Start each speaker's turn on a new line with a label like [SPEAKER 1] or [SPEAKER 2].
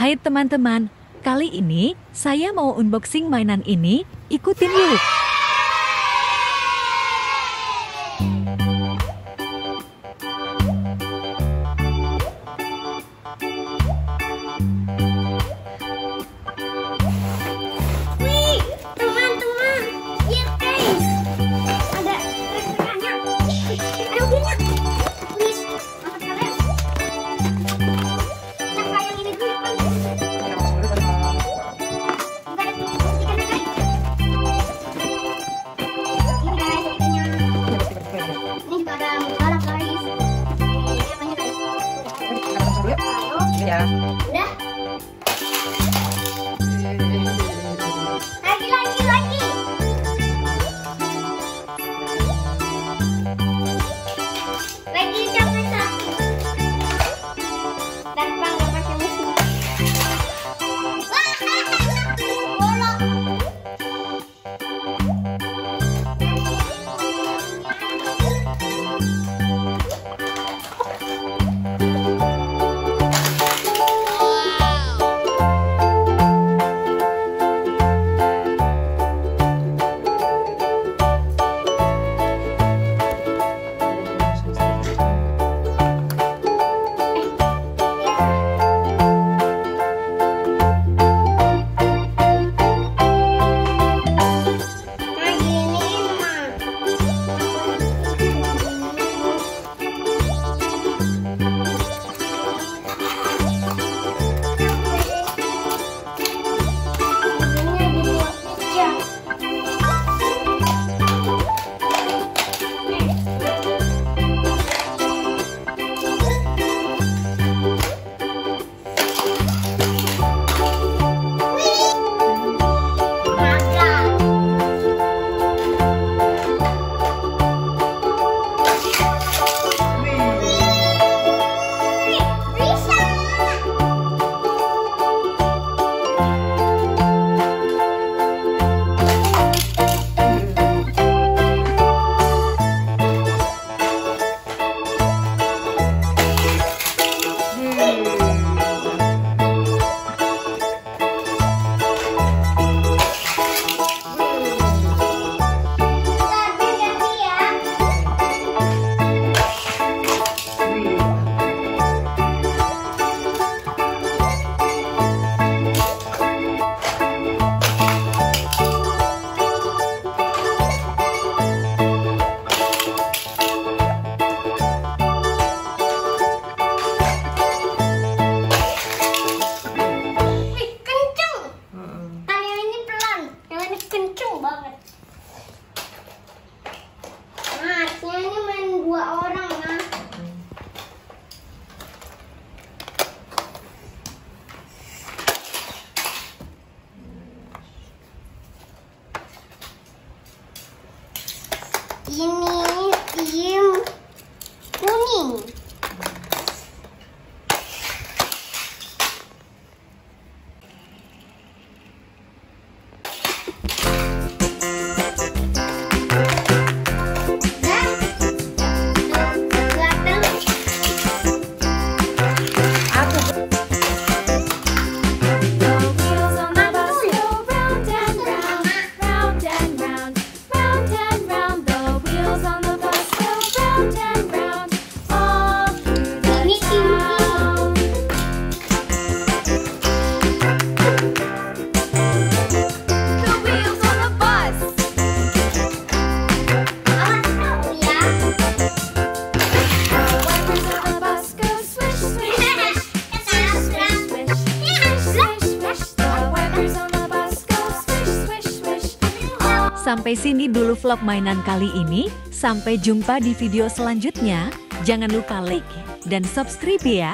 [SPEAKER 1] Hai teman-teman, kali ini saya mau unboxing mainan ini, ikutin yuk.
[SPEAKER 2] Ya.
[SPEAKER 3] Udah. Lagi. Lagi sampai satu. Tanpa nggak pakai mesin. Bolong. Kenceng banget. Nah, ini main 2 orang nah. Ini tim kuning.
[SPEAKER 1] Sampai sini dulu vlog mainan kali ini. Sampai jumpa di video selanjutnya. Jangan lupa like dan subscribe ya.